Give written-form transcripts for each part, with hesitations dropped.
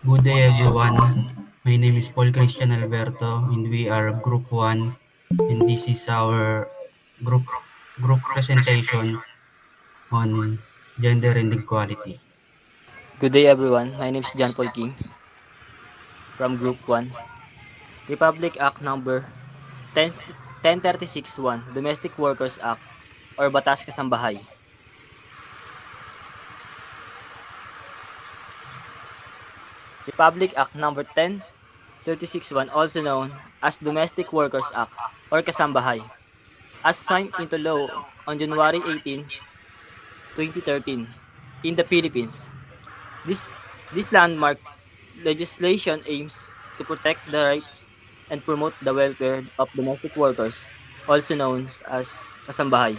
Good day everyone. My name is Paul Christian Alberto and we are Group 1 and this is our group group presentation on gender and equality. Good day everyone. My name is John Paul King from Group 1. Republic Act number 10 10361, Domestic Workers Act or Batas Kasambahay. Republic Act number 10361, also known as Domestic Workers Act or Kasambahay, as signed into law on January 18, 2013 in the Philippines. This this landmark legislation aims to protect the rights and promote the welfare of domestic workers, also known as kasambahay.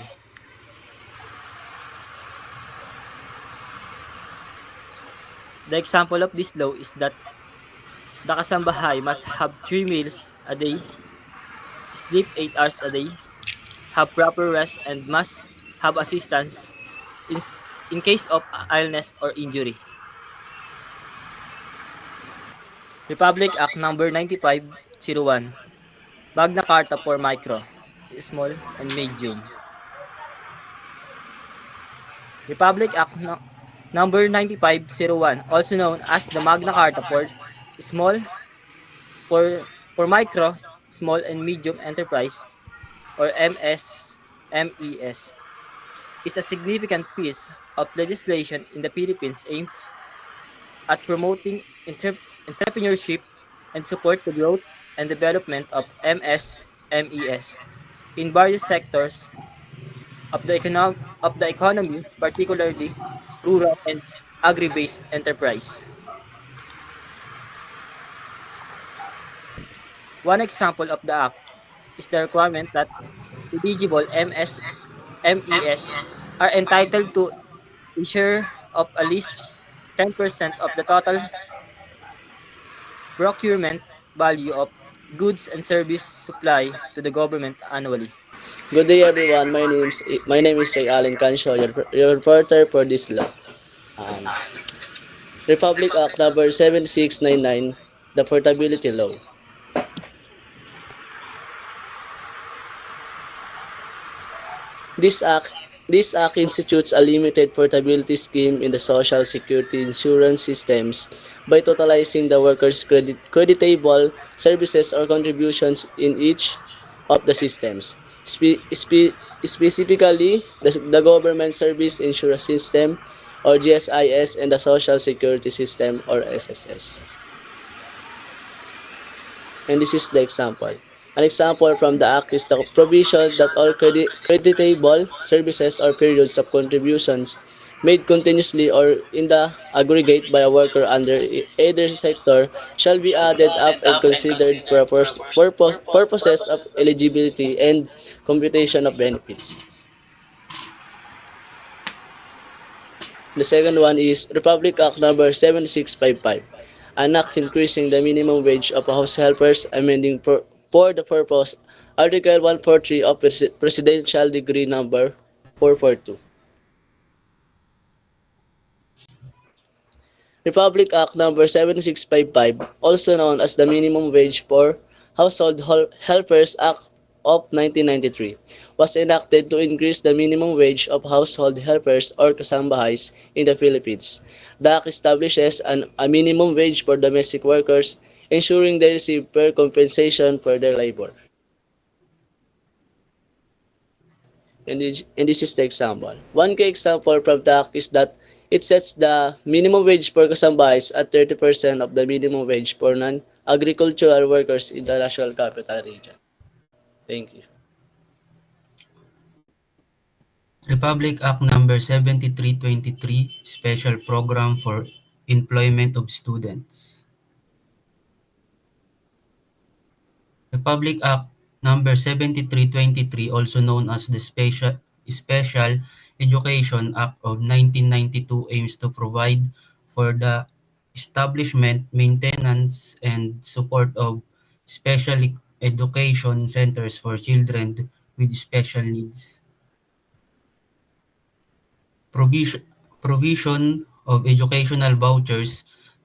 The example of this law is that the kasambahay must have 3 meals a day, sleep 8 hours a day, have proper rest, and must have assistance in, in case of illness or injury. Republic Act number 9501, Magna Carta for Micro, Small, and Medium. Republic Act number 9501, also known as the Magna Carta for Small for Micro, Small and Medium Enterprise or MSMES, is a significant piece of legislation in the Philippines aimed at promoting entrepreneurship and support the growth and development of MSMES in various sectors of the economy, particularly rural and agri-based enterprise. One example of the act is the requirement that eligible MSMES are entitled to a share of at least 10% of the total procurement value of goods and service supply to the government annually. Good day, everyone. My name is Ray Allen Canshaw, your reporter for this law. Um, Republic Act Number 7699, the Portability Law. This act this act institutes a limited portability scheme in the social security insurance systems by totalizing the workers' creditable services or contributions in each of the systems. Specifically, the Government Service Insurance System or GSIS and the Social Security System or SSS. And this is the example. An example from the Act is the provision that all creditable services or periods of contributions made continuously or in the aggregate by a worker under either sector shall be added up and considered for purposes of eligibility and computation of benefits. The second one is Republic Act Number 7655, an act increasing the minimum wage of house helpers, amending for the purpose Article 143 of Presidential Decree Number 442. Republic Act Number 7655, also known as the Minimum Wage for Household Helpers Act of 1993, was enacted to increase the minimum wage of household helpers or kasambahays in the Philippines. The act establishes a minimum wage for domestic workers, ensuring they receive fair compensation for their labor. And this is the example. One key example from the act is that it sets the minimum wage for kasambahays at 30% of the minimum wage for non-agricultural workers in the National Capital Region. Thank you. Republic Act number 7323 Special Program for Employment of Students. Republic Act number 7323, also known as the Special Education Act of 1992, aims to provide for the establishment, maintenance, and support of special education centers for children with special needs. Provision, provision of educational vouchers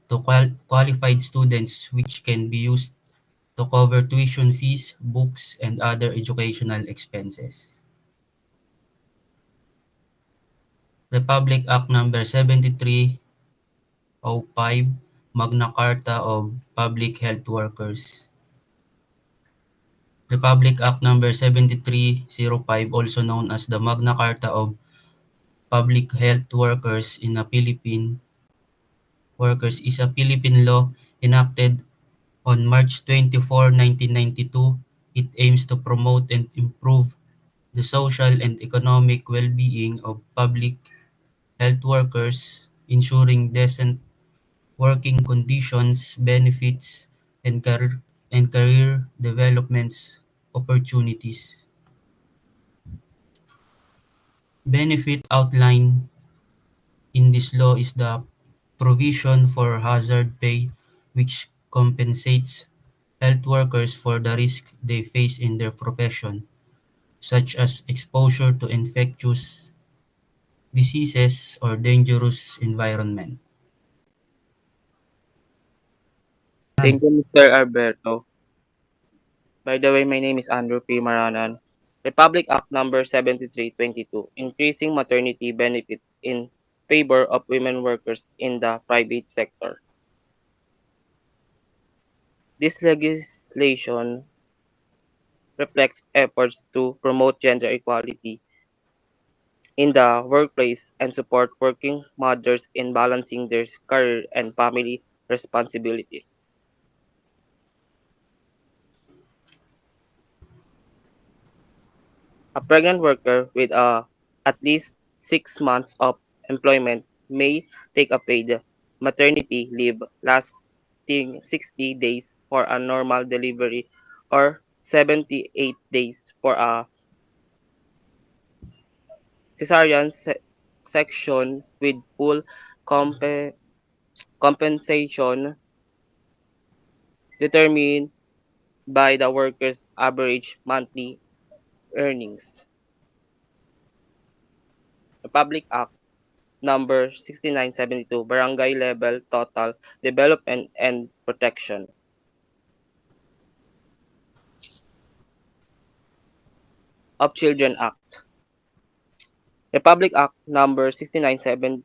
to qualified students, which can be used to cover tuition fees, books, and other educational expenses. Republic Act Number 7305, Magna Carta of Public Health Workers. Republic Act Number 7305, also known as the Magna Carta of Public Health Workers in the Philippine Workers, is a Philippine law enacted on March 24, 1992. It aims to promote and improve the social and economic well-being of public health workers, ensuring decent working conditions, benefits, and career development opportunities. Benefit outlined in this law is the provision for hazard pay, which compensates health workers for the risk they face in their profession, such as exposure to infectious diseases or dangerous environment. Thank you, Mr. Alberto. By the way, my name is Andrew P. Maranan. Republic Act Number 7322, increasing maternity benefits in favor of women workers in the private sector. This legislation reflects efforts to promote gender equality in the workplace and support working mothers in balancing their career and family responsibilities. A pregnant worker with at least 6 months of employment may take a paid maternity leave lasting 60 days for a normal delivery or 78 days for a cesarean section with full compe- compensation determined by the worker's average monthly earnings. The Public Act Number 6972, Barangay Level Total Development and Protection. Of Children Act. Republic Act Number 697,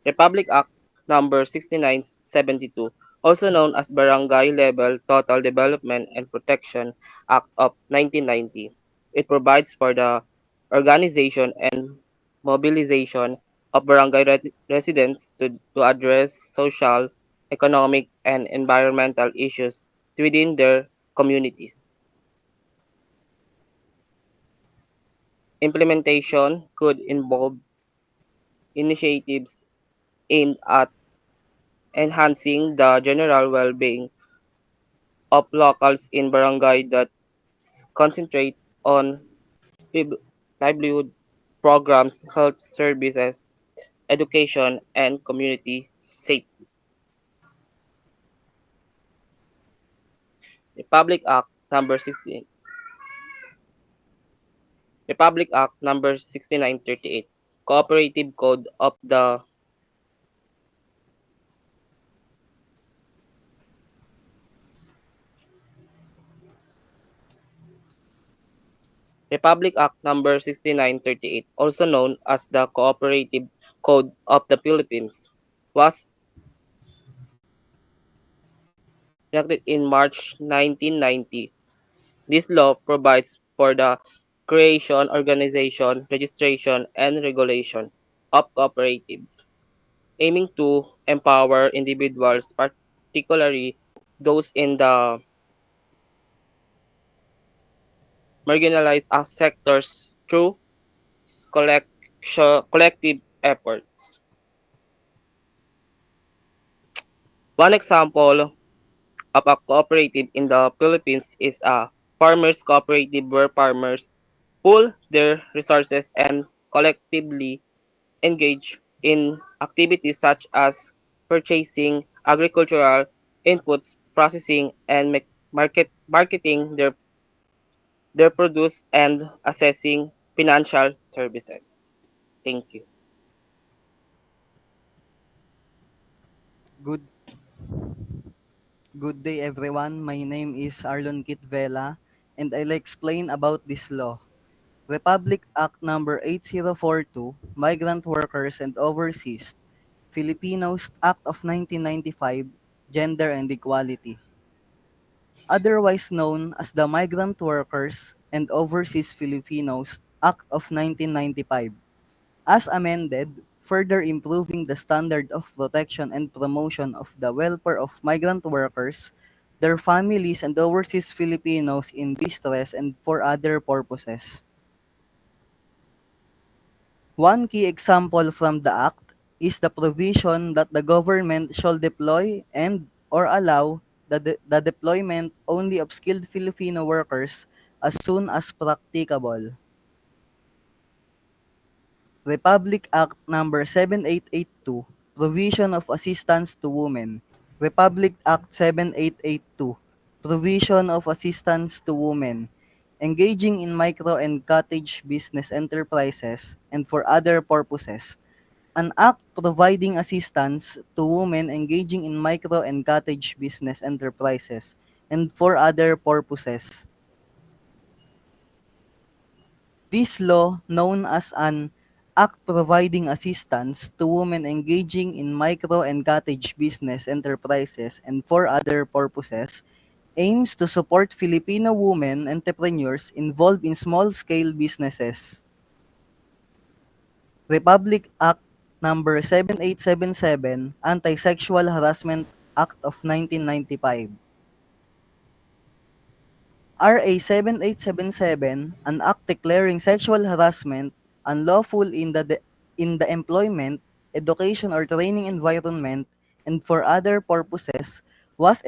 Republic Act Number 6972, also known as Barangay Level Total Development and Protection Act of 1990. It provides for the organization and mobilization of barangay residents to address social, economic, and environmental issues within their communities. Implementation could involve initiatives aimed at enhancing the general well-being of locals in barangay that concentrate on liv- livelihood programs, health services, education, and community safety. Republic Act number 16, Republic Act number 6938, Cooperative Code of the Republic Act number 6938, also known as the Cooperative Code of the Philippines, was enacted in March 1990. This law provides for the creation, organization, registration, and regulation of cooperatives, aiming to empower individuals, particularly those in the marginalized sectors, through collective efforts. One example of a cooperative in the Philippines is a farmers cooperative where farmers pool their resources and collectively engage in activities such as purchasing agricultural inputs, processing, and marketing their produce and assessing financial services. Thank you. Good good day everyone. My name is Arlon Kitvela and I'll explain about this law. Republic Act number 8042, Migrant Workers and Overseas Filipinos Act of 1995, Gender and Equality. Otherwise known as the Migrant Workers and Overseas Filipinos Act of 1995. As amended, further improving the standard of protection and promotion of the welfare of migrant workers, their families, and overseas Filipinos in distress and for other purposes. One key example from the Act is the provision that the government shall deploy and or allow the deployment only of skilled Filipino workers as soon as practicable. Republic Act number 7882, Provision of Assistance to Women. Republic Act 7882, Provision of Assistance to Women, engaging in micro and cottage business enterprises and for other purposes. An act providing assistance to women engaging in micro and cottage business enterprises and for other purposes. This law, known as an act providing assistance to women engaging in micro and cottage business enterprises and for other purposes, aims to support Filipino women entrepreneurs involved in small-scale businesses. Republic Act number 7877, Anti-Sexual Harassment Act of 1995. RA 7877, an act declaring sexual harassment unlawful in the employment, education or training environment and for other purposes was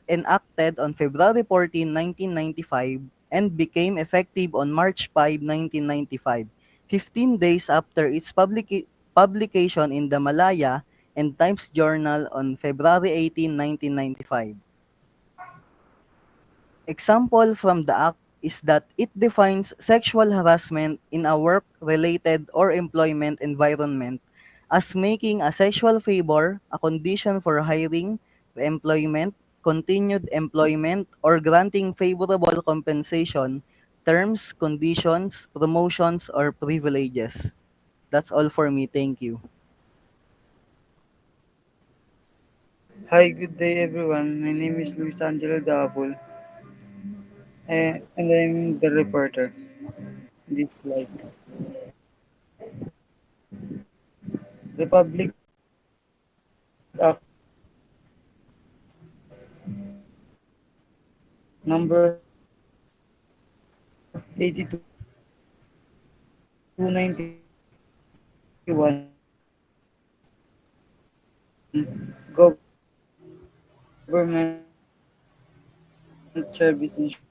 enacted on February 14, 1995 and became effective on March 5, 1995, 15 days after its publication in the Malaya and Times Journal on February 18, 1995. Example from the Act is that it defines sexual harassment in a work-related or employment environment as making a sexual favor a condition for hiring, employment, continued employment, or granting favorable compensation, terms, conditions, promotions, or privileges. That's all for me. Thank you. Hi, good day everyone. My name is Luis Angelo Dabul, and I'm the reporter in this slide. Republic Act number 8291, Government Service Insurance.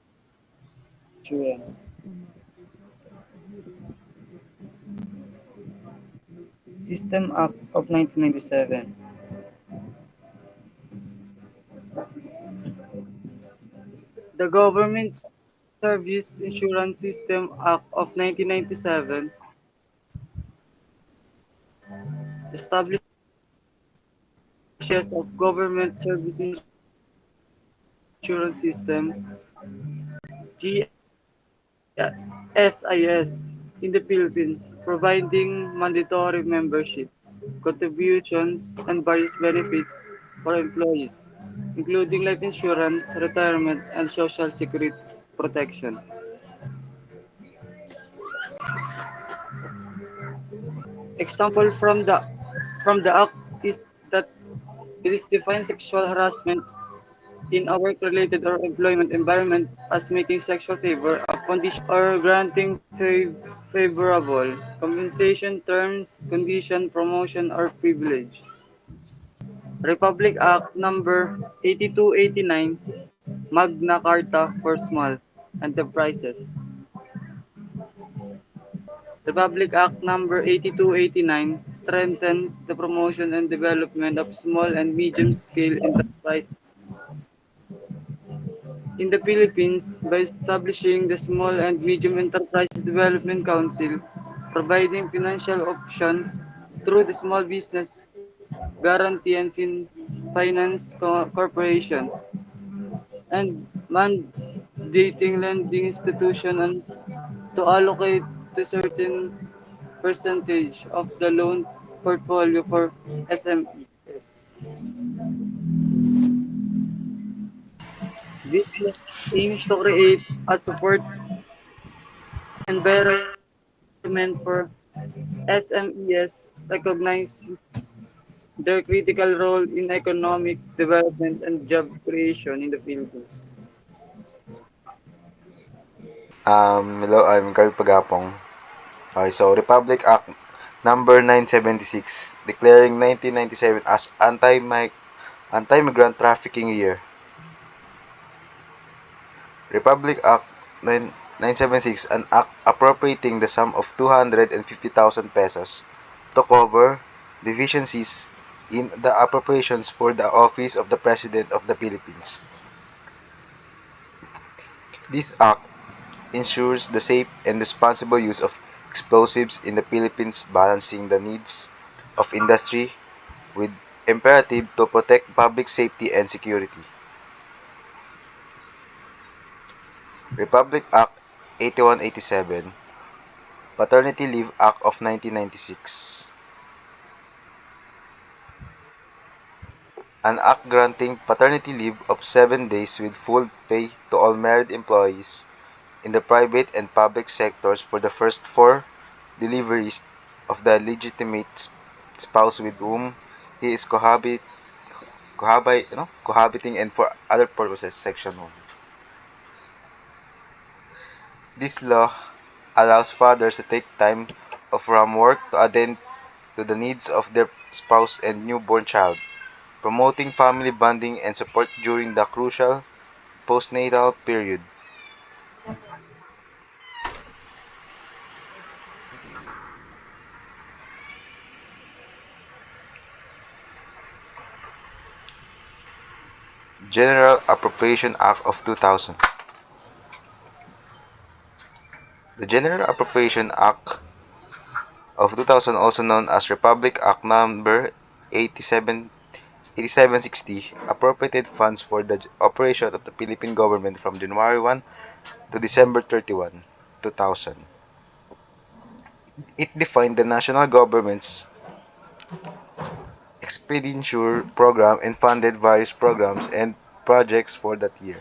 System Act of 1997. The Government Service Insurance System Act of 1997 establishes of Government Service Insurance System GSIS in the Philippines, providing mandatory membership, contributions, and various benefits for employees, including life insurance, retirement, and social security protection. Example from the act is that it is defined sexual harassment in a work-related or employment environment as making sexual favor a condition or granting favorable compensation, terms, condition, promotion, or privilege. Republic Act number 8289, Magna Carta for Small Enterprises. Republic Act number 8289 strengthens the promotion and development of small and medium-scale enterprises in the Philippines by establishing the Small and Medium Enterprises Development Council, providing financial options through the Small Business Guarantee and Finance Corporation, and mandating lending institution and to allocate to certain percentage of the loan portfolio for SMEs. This law aims to create a support environment for SMEs, recognize their critical role in economic development and job creation in the Philippines. Hello, I'm Carl Pagapong. Okay, so Republic Act number 976 declaring 1997 as anti-migrant trafficking year. Republic Act 976, an act appropriating the sum of 250,000 pesos to cover deficiencies in the appropriations for the office of the President of the Philippines. This act ensures the safe and responsible use of explosives in the Philippines, balancing the needs of industry with imperative to protect public safety and security. Republic Act 8187, Paternity Leave Act of 1996, an act granting paternity leave of 7 days with full pay to all married employees in the private and public sectors for the first 4 deliveries of the legitimate spouse with whom he is cohabiting and for other purposes, Section 1. This law allows fathers to take time off from work to attend to the needs of their spouse and newborn child, promoting family bonding and support during the crucial postnatal period. General Appropriation Act of 2000. The General Appropriation Act of 2000, also known as Republic Act number 8760, appropriated funds for the operation of the Philippine government from January 1 to December 31, 2000. It defined the national government's expenditure program and funded various programs and projects for that year.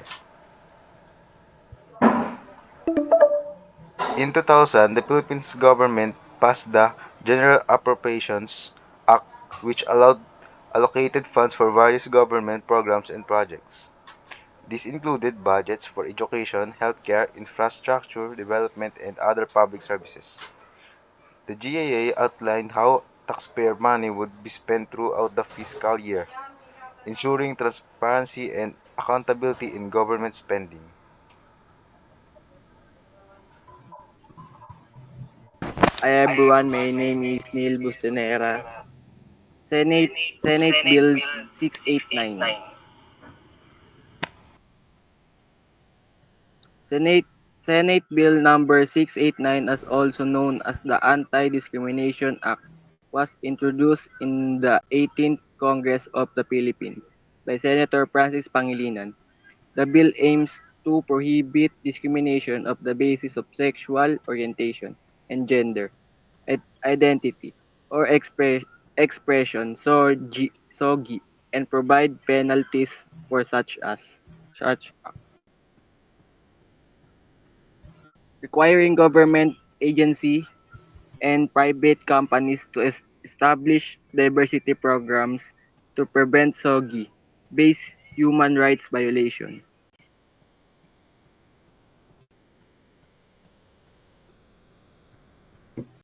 In 2000, the Philippines government passed the General Appropriations Act, which allowed allocated funds for various government programs and projects. This included budgets for education, healthcare, infrastructure development, and other public services. The GAA outlined how taxpayer money would be spent throughout the fiscal year, ensuring transparency and accountability in government spending. Hi everyone, my name is Neil Bustonera. Senate Bill 689. Senate Senate Bill number 689, as also known as the Anti-Discrimination Act, was introduced in the 18th Congress of the Philippines by Senator Francis Pangilinan. The bill aims to prohibit discrimination of the basis of sexual orientation and gender identity or expression SOGI, and provide penalties for such acts, requiring government agency and private companies to establish diversity programs to prevent SOGI based human rights violation.